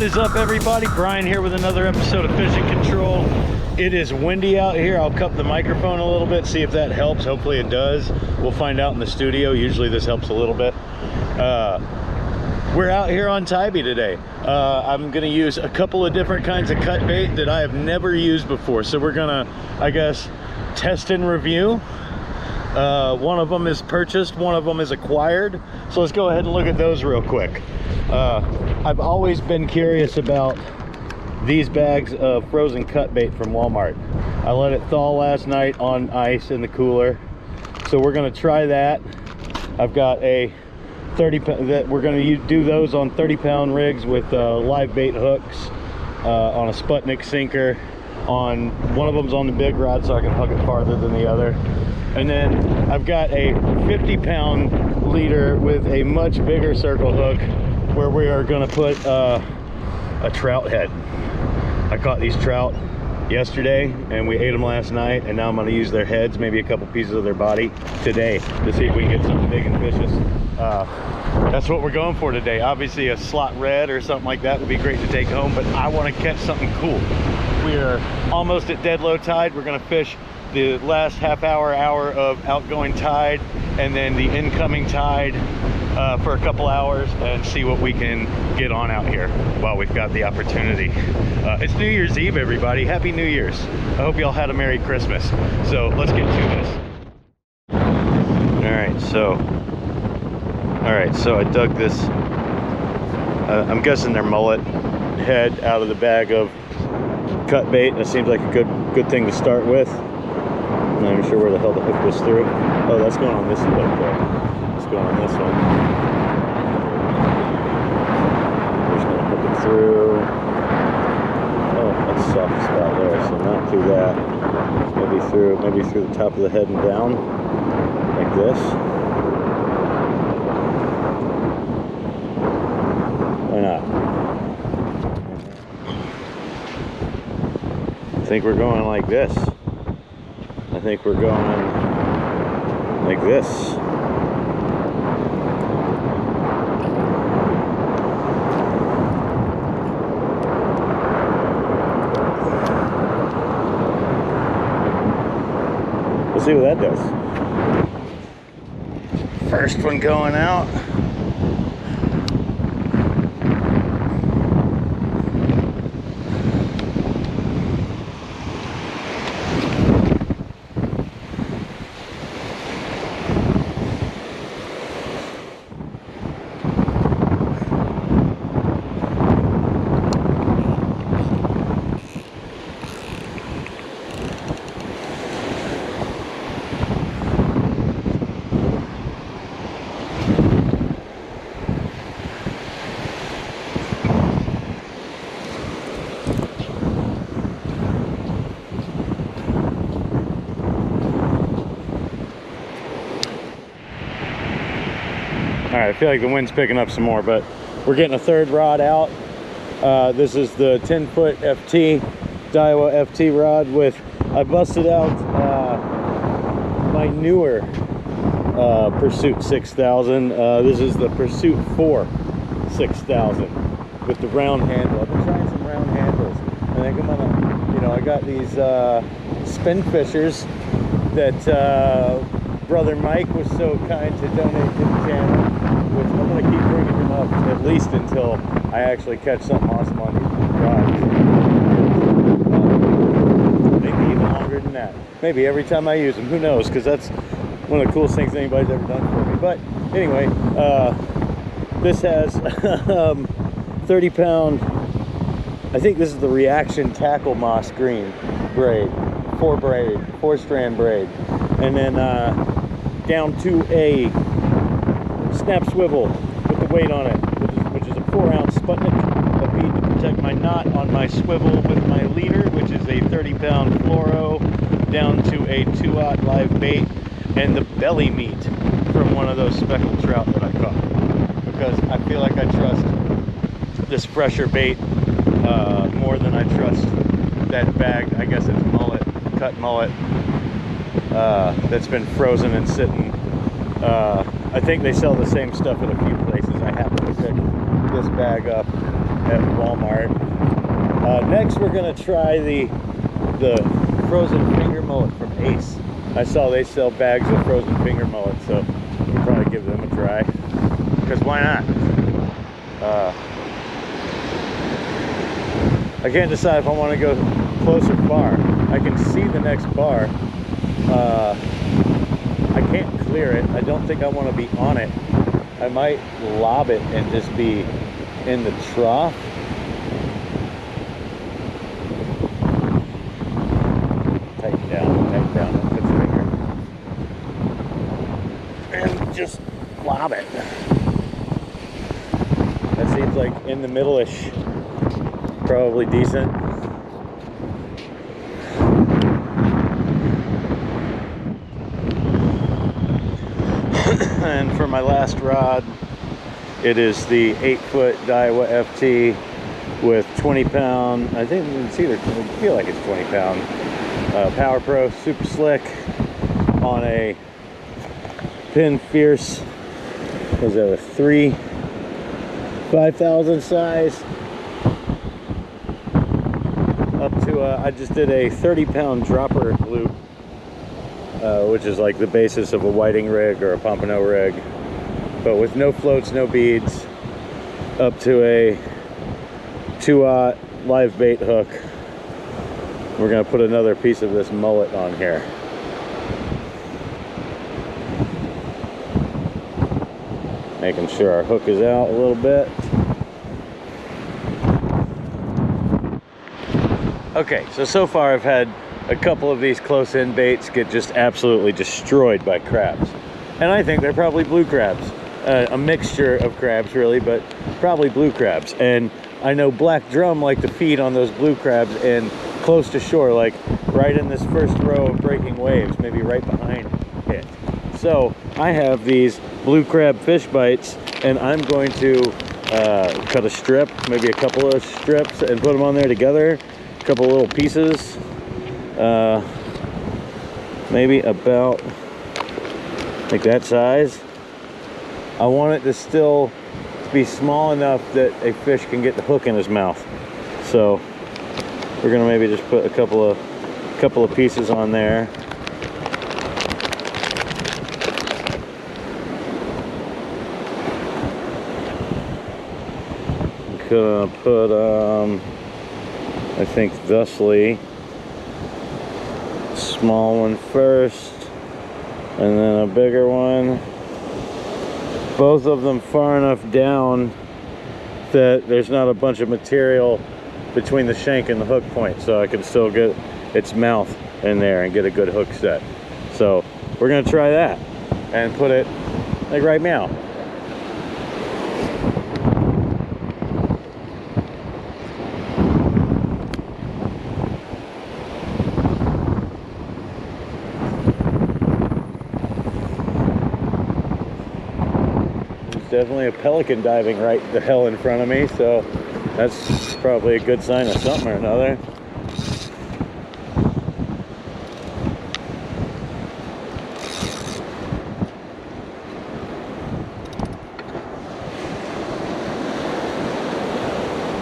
is up, everybody? Brian here with another episode of Fishing Control. It is windy out here. I'll cup the microphone a little bit, see if that helps. Hopefully it does. We'll find out in the studio. Usually this helps a little bit. We're out here on Tybee today. I'm gonna use a couple of different kinds of cut bait that I have never used before. So we're gonna, I guess, test and review. One of them is purchased, one of them is acquired. So let's go ahead and look at those real quick. I've always been curious about these bags of frozen cut bait from Walmart. I let it thaw last night on ice in the cooler. So we're gonna try that. I've got a 30 that we're going to do those on 30-pound rigs with live bait hooks on a Sputnik sinker. On one of them's on the big rod, so I can hook it farther than the other. And then I've got a 50-pound leader with a much bigger circle hook, where we are going to put a trout head. I caught these trout yesterday and we ate them last night, and now I'm going to use their heads, maybe a couple pieces of their body today, to see if we can get something big and vicious. That's what we're going for today. Obviously a slot red or something like that would be great to take home, but I want to catch something cool. We are almost at dead low tide. We're going to fish the last half hour of outgoing tide and then the incoming tide for a couple hours, and see what we can get on out here while we've got the opportunity. It's New Year's Eve, everybody. Happy New Year's. I hope y'all had a Merry Christmas. So let's get to this. All right, so I dug this, I'm guessing they're mullet head out of the bag of cut bait. That seems like a good thing to start with. I'm not even sure where the hell the hook was through. Oh, that's going on this hook there. It's going on this one. We're just gonna hook it through. Oh, that's a soft spot there, so not through that. Maybe through the top of the head and down, like this. Why not? I think we're going like this. I think we're going like this. We'll see what that does. First one going out. All right, I feel like the wind's picking up some more, but we're getting a third rod out. This is the 10-foot FT, Daiwa FT rod with, I busted out my newer Pursuit 6000. This is the Pursuit 4 6000 with the round handle. I've been trying some round handles. I think I'm gonna, I got these spin fishers that brother Mike was so kind to donate to the channel, which I'm going to keep bringing him up at least until I actually catch something awesome on these rods. Maybe even longer than that. Maybe every time I use them, who knows, because that's one of the coolest things anybody's ever done for me. But anyway, this has 30-pound, I think this is the Reaction Tackle Moss Green braid, 4-strand braid. And then down to a snap swivel with the weight on it, which is a 4-ounce Sputnik, a bead to protect my knot on my swivel with my leader, which is a 30-pound fluoro, down to a 2-aught live bait, and the belly meat from one of those speckled trout that I caught. Because I feel like I trust this fresher bait more than I trust that bag, I guess it's mullet, cut mullet, that's been frozen and sitting. I think they sell the same stuff at a few places. I happened to pick this bag up at Walmart. Next, we're gonna try the frozen finger mullet from Ace. I saw they sell bags of frozen finger mullet, so we'll probably give them a try. Because why not? I can't decide if I want to go close or far. I can see the next bar. I can't clear it. I don't think I want to be on it. I might lob it and just be in the trough. Tighten down, put your finger. And just lob it. That seems like in the middle-ish. Probably decent. And for my last rod, it is the 8-foot Daiwa FT with 20-pound, I think it's either, I feel like it's 20-pound, Power Pro Super Slick on a Penn Fierce, was that a 5,000 size, up to, I just did a 30-pound dropper loop, which is like the basis of a whiting rig or a Pompano rig, but with no floats, no beads, up to a 2-aught live bait hook. We're gonna put another piece of this mullet on here. Making sure our hook is out a little bit. Okay, so far I've had a couple of these close-in baits get just absolutely destroyed by crabs. And I think they're probably blue crabs. A mixture of crabs, really, but probably blue crabs. And I know black drum like to feed on those blue crabs and close to shore, like right in this first row of breaking waves, maybe right behind it. So I have these blue crab fish bites, and I'm going to cut a strip, maybe a couple of strips, and put them on there together. A couple little pieces. Maybe about like that size. I want it to still be small enough that a fish can get the hook in his mouth. So we're gonna maybe just put a couple of pieces on there. I'm gonna put I think thusly. Small one first, and then a bigger one. Both of them far enough down that there's not a bunch of material between the shank and the hook point, so I can still get its mouth in there and get a good hook set. So we're gonna try that and put it like right now. Definitely a pelican diving right the hell in front of me, so that's probably a good sign of something or another.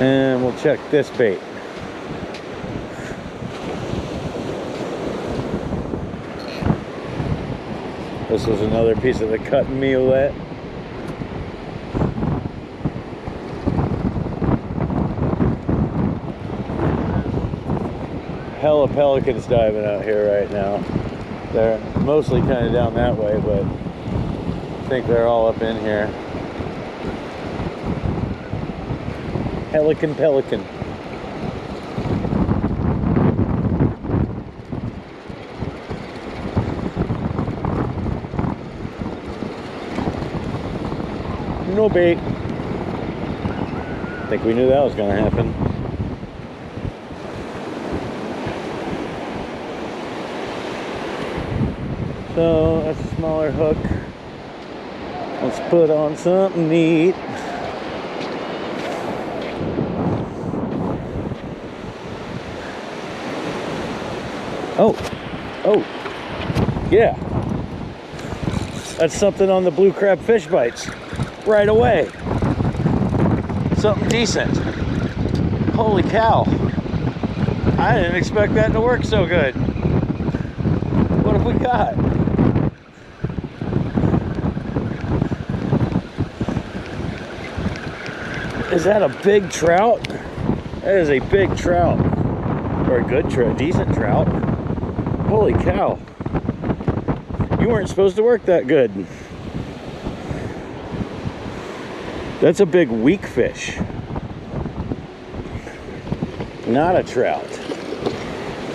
And we'll check this bait. This is another piece of the cut mullet. Hella pelicans diving out here right now. They're mostly kind of down that way, but I think they're all up in here. Pelican. No bait. I think we knew that was going to happen. So that's a smaller hook. Let's put on something neat. Oh, yeah. That's something on the blue crab fish bites right away. Something decent. Holy cow. I didn't expect that to work so good. What have we got? Is that a big trout? That is a big trout. Or a good trout, decent trout. Holy cow. You weren't supposed to work that good. That's a big weak fish. Not a trout.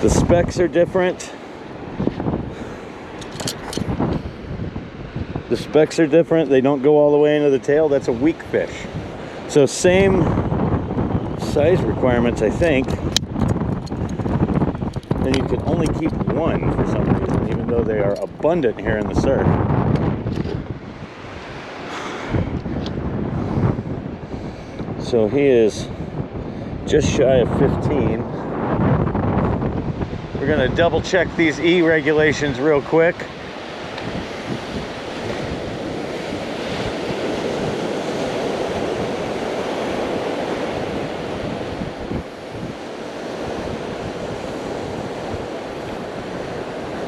The specks are different. The specks are different. They don't go all the way into the tail. That's a weak fish. So same size requirements, I think. And you can only keep one for some reason, even though they are abundant here in the surf. So he is just shy of 15. We're gonna double check these E regulations real quick.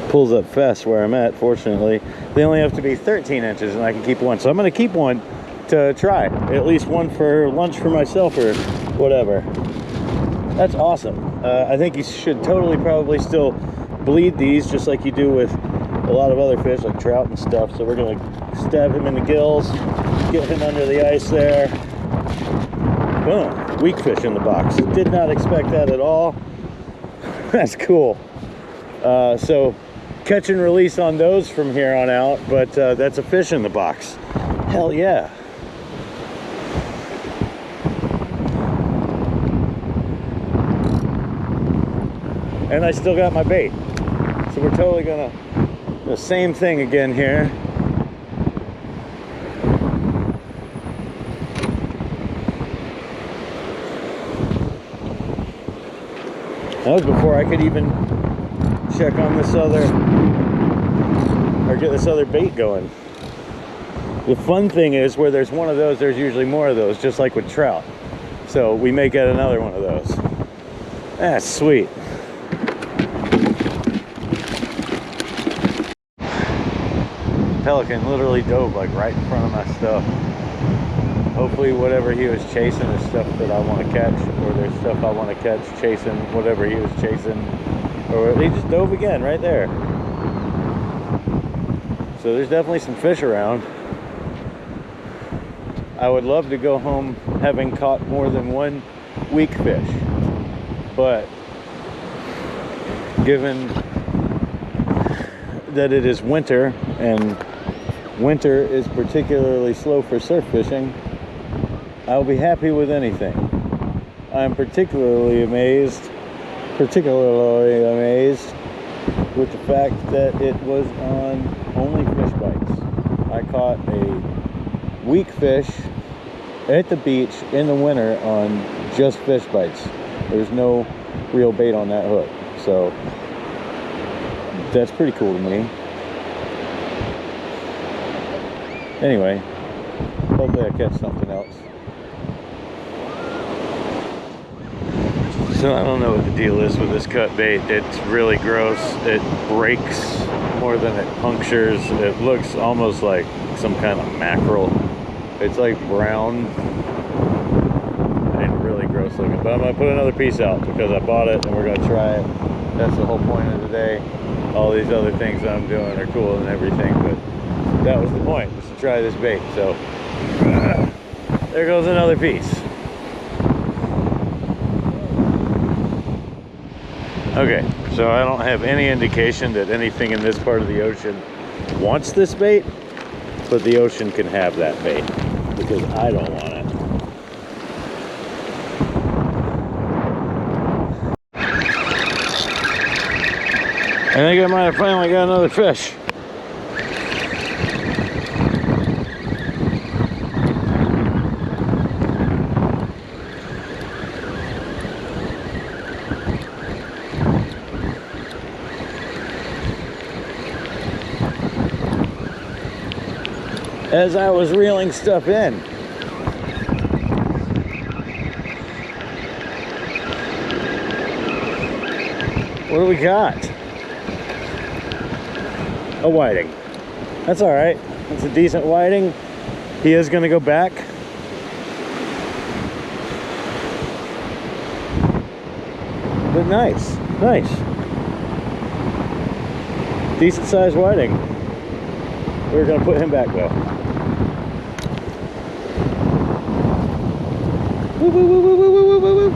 Pulls up fast where I'm at, fortunately. They only have to be 13 inches and I can keep one. So I'm gonna keep one to try. At least one for lunch for myself or whatever. That's awesome. I think you should totally probably still bleed these just like you do with a lot of other fish like trout and stuff. So we're gonna stab him in the gills, get him under the ice there. Boom, weak fish in the box. Did not expect that at all. That's cool. So catch and release on those from here on out, but that's a fish in the box. Hell yeah. And I still got my bait. So we're totally gonna do the same thing again here. That was before I could even check on this other, or get this other bait going. The fun thing is where there's one of those, there's usually more of those, just like with trout. So we may get another one of those. That's sweet. Pelican literally dove like right in front of my stuff. Hopefully whatever he was chasing is stuff that I want to catch, or there's stuff I want to catch chasing whatever he was chasing. Or he just dove again right there. So there's definitely some fish around. I would love to go home having caught more than one weak fish, but given that it is winter and winter is particularly slow for surf fishing, I'll be happy with anything. I'm particularly amazed with the fact that it was on only Fishbites. I caught a weak fish at the beach in the winter on just Fishbites. There's no real bait on that hook, so that's pretty cool to me. Anyway, hopefully I catch something else. So I don't know what the deal is with this cut bait. It's really gross. It breaks more than it punctures. It looks almost like some kind of mackerel. It's like brown and really gross looking. But I'm gonna put another piece out because I bought it and we're gonna try it. That's the whole point of the day. All these other things that I'm doing are cool and everything, but that was the point, was to try this bait. So there goes another piece. Okay, so I don't have any indication that anything in this part of the ocean wants this bait, but the ocean can have that bait because I don't want it. I think I might have finally got another fish. As I was reeling stuff in. What do we got? A whiting. That's all right. That's a decent whiting. He is going to go back. But nice, nice. Decent sized whiting. We're going to put him back though. Woo, woo, woo, woo, woo, woo, woo, woo.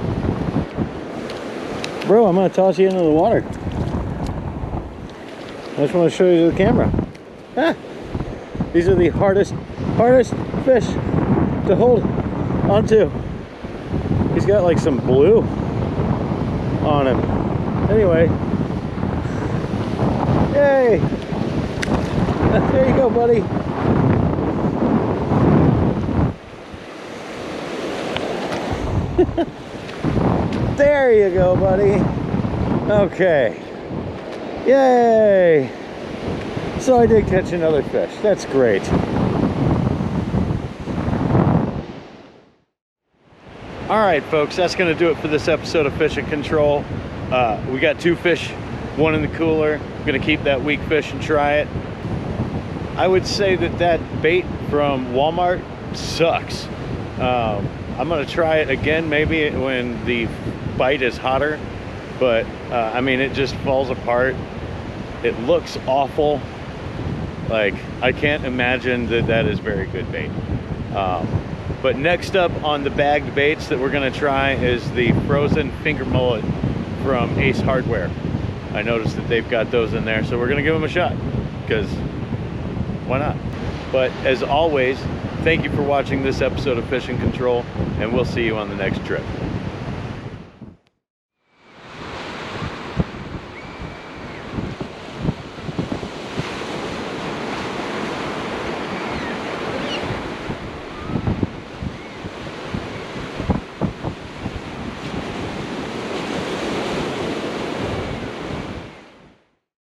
Bro, I'm going to toss you into the water. I just want to show you the camera. Ah, these are the hardest fish to hold onto. He's got like some blue on him. Anyway, yay! There you go, buddy. There you go, buddy. Okay. Yay! So I did catch another fish. That's great. All right, folks, that's going to do it for this episode of Fishing Control. We got 2 fish, 1 in the cooler. I'm going to keep that weak fish and try it. I would say that bait from Walmart sucks. I'm going to try it again maybe when the bite is hotter, but I mean, it just falls apart. It looks awful. Like, I can't imagine that is very good bait. But next up on the bagged baits that we're going to try is the frozen finger mullet from Ace Hardware. I noticed that they've got those in there, so we're going to give them a shot, because why not? But as always, thank you for watching this episode of Fishing Control, and we'll see you on the next trip.